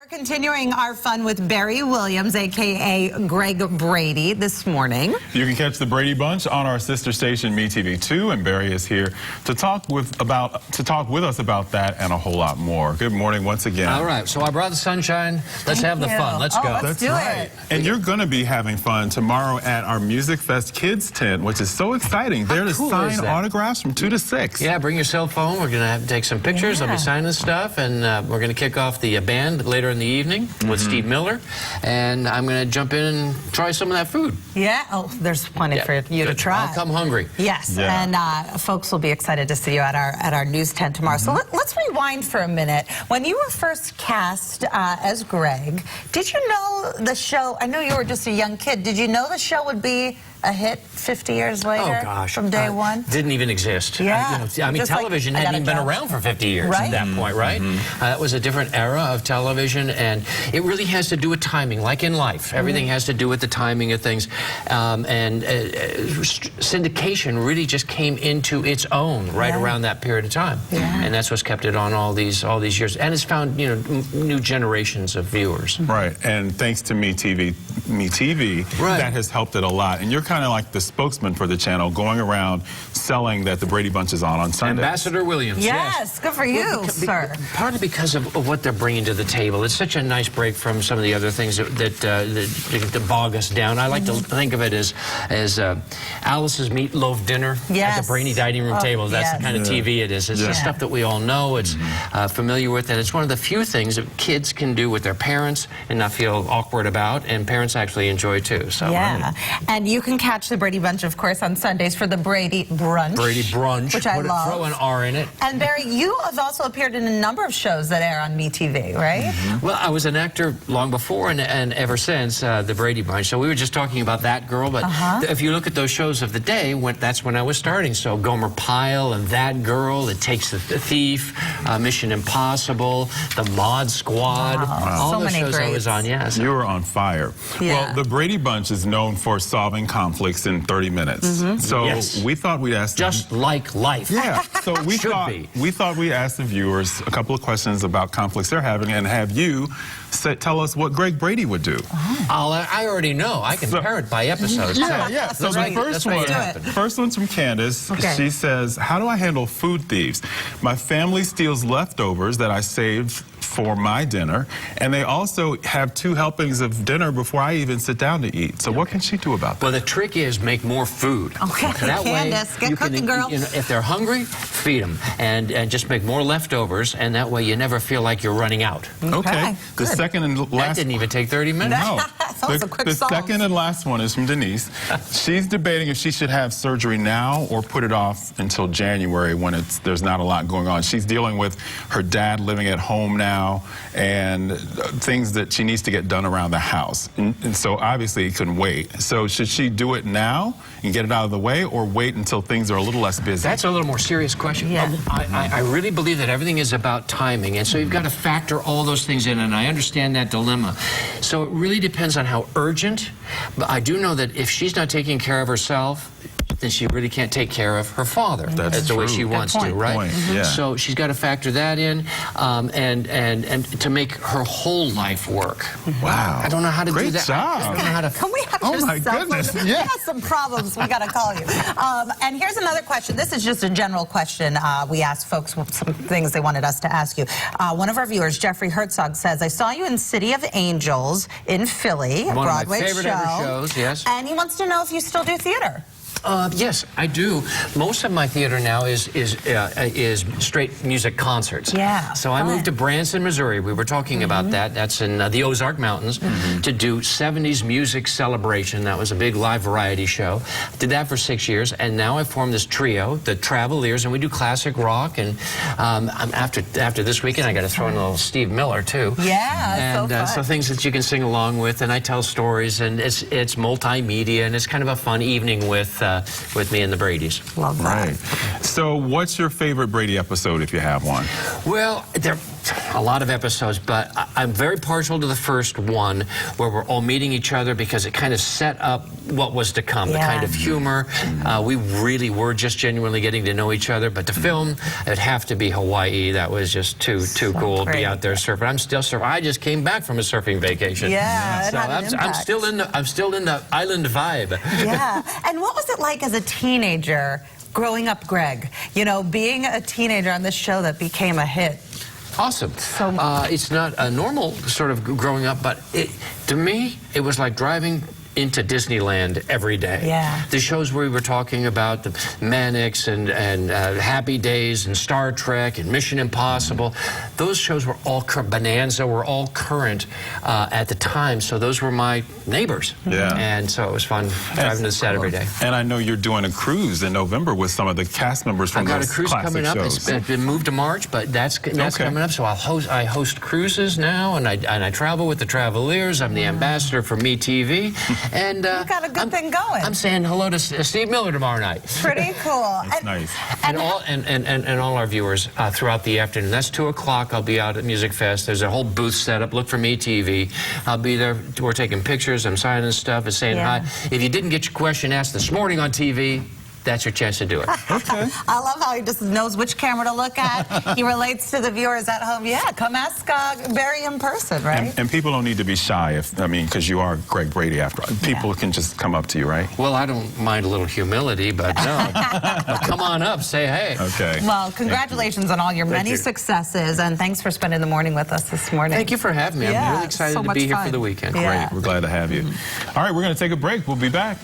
Continuing our fun with Barry Williams, a.k.a. Greg Brady, this morning. You can catch the Brady Bunch on our sister station, WFMZ-TV, and Barry is here to talk with us about that and a whole lot more. Good morning once again. All right, so I brought the sunshine. Let's have the fun. Let's go. Let's do it. And you're going to be having fun tomorrow at our Music Fest Kids tent, which is so exciting. There to sign autographs from 2 to 6. Yeah, bring your cell phone. We're going to take some pictures. I'll be signing stuff, and we're going to kick off the band later in the evening with Steve Miller, and I'm going to jump in and try some of that food. Yeah, there's plenty for you to try. I'll come hungry. Yes, and folks will be excited to see you at our news tent tomorrow. So let's rewind for a minute. When you were first cast as Greg, did you know the show, I know you were just a young kid, did you know the show would be a hit 50 years later? Oh, gosh. From day one? Didn't even exist. Yeah. I mean, television hadn't even been around for 50 years at that point, right? That was a different era of television, and it really has to do with timing, like in life. Everything has to do with the timing of things. Syndication really just came into its own around that period of time. And that's what's kept it on all these years. And it's found, new generations of viewers. Right, and thanks to WFMZ-TV, that has helped it a lot. And you're kind of like the spokesman for the channel, going around selling that the Brady Bunch is on Sunday. Ambassador Williams. Yes, good for you, sir. Partly because of what they're bringing to the table. It's such a nice break from some of the other things that bog us down. I like to think of it as Alice's meatloaf dinner at the Brady dining room table. That's the kind of TV it is. It's the stuff that we all know, it's familiar with, and it's one of the few things that kids can do with their parents and not feel awkward about, and parents actually enjoy too. So and you can catch the Brady Bunch, of course, on Sundays for the Brady Brunch. Brady Brunch. Which I love. Throw an R in it. And Barry, you have also appeared in a number of shows that air on WFMZ-TV, right? Well, I was an actor long before and ever since the Brady Bunch. So we were just talking about That Girl, but if you look at those shows of the day, that's when I was starting. So Gomer Pyle and That Girl, It Takes the Thief, Mission Impossible, The Mod Squad, all those shows I was on. So. You were on fire. Well, the Brady Bunch is known for solving conflicts in 30 minutes. So we thought we'd ask just like life. Yeah. So we thought we'd ask the viewers a couple of questions about conflicts they're having, and have you tell us what Greg Brady would do. I already know. I can pair it by episode. Yeah. So the first one's from Candace. She says, "How do I handle food thieves? My family steals leftovers that I saved for my dinner, and they also have 2 helpings of dinner before I even sit down to eat. So what can she do about that?" Well, the trick is make more food. That Candace, way, get cooking, girl. If they're hungry, feed them, and just make more leftovers, and that way you never feel like you're running out. Okay. The second and last. That didn't even take 30 minutes. No. The second and last one is from Denise. She's debating if she should have surgery now or put it off until January when there's not a lot going on. She's dealing with her dad living at home now and things that she needs to get done around the house. And so obviously it couldn't wait. So should she do it now and get it out of the way, or wait until things are a little less busy? That's a little more serious question. I really believe that everything is about timing, and so you've got to factor all those things in, and I understand that dilemma. So it really depends on how urgent, but I do know that if she's not taking care of herself, then she really can't take care of her father. That's the way she wants to, right? So she's got to factor that in, and to make her whole life work. Wow. I don't know how to do that. Great job. Can we have my goodness. We have some problems. We got to call you. And here's another question. This is just a general question. We asked folks some things they wanted us to ask you. One of our viewers, Jeffrey Herzog, says, "I saw you in City of Angels in Philly, a Broadway One of my favorite ever shows, yes. And he wants to know if you still do theater." Yes, I do. Most of my theater now is straight music concerts. So I moved to Branson, Missouri. We were talking about that. That's in the Ozark Mountains to do 70s music celebration. That was a big live variety show. Did that for 6 years, and now I formed this trio, the Traveliers, and we do classic rock. And after this weekend, I got to throw in a little Steve Miller too. And so things that you can sing along with, and I tell stories, and it's multimedia, and it's kind of a fun evening with me and the Bradys. Love that. So what's your favorite Brady episode, if you have one? Well, they're watched a lot of episodes, but I'm very partial to the first one where we're all meeting each other because it kind of set up what was to come, the kind of humor. We really were just genuinely getting to know each other, but to film, it'd have to be Hawaii. That was just too cool to be out there surfing. I'm still surfing. I just came back from a surfing vacation. Yeah, so I'm still in the island vibe. Yeah. And what was it like as a teenager growing up, Greg? You know, being a teenager on this show that became a hit. Awesome. So much. It's not a normal sort of growing up, but to me, it was like driving into Disneyland every day. Yeah. The shows where we were talking about the Mannix and Happy Days and Star Trek and Mission Impossible, those shows were all Bonanza were all current at the time, so those were my neighbors. Yeah. And so it was fun driving to the set every day. And I know you're doing a cruise in November with some of the cast members from those classic shows. I've got a cruise coming up. It's been moved to March, but that's coming up. So I host cruises now, and I travel with the Traveliers. I'm the ambassador for Me.TV. And you've got a good thing going. I'm saying hello to Steve Miller tomorrow night. Pretty cool. That's nice. And all our viewers throughout the afternoon. That's 2 o'clock. I'll be out at Music Fest. There's a whole booth set up. Look for Me.TV. I'll be there. We're taking pictures. I'm signing stuff and saying hi. If you didn't get your question asked this morning on TV, that's your chance to do it. Okay. I love how he just knows which camera to look at. He relates to the viewers at home. Yeah, come ask Barry in person, right? And people don't need to be shy, because you are Greg Brady after all. People can just come up to you, right? Well, I don't mind a little humility, but no. But come on up, say hey. Okay. Well, congratulations on all your many successes, and thanks for spending the morning with us this morning. Thank you for having me. I'm really excited to be here for the weekend. Yeah. Great. We're glad to have you. All right, we're going to take a break. We'll be back.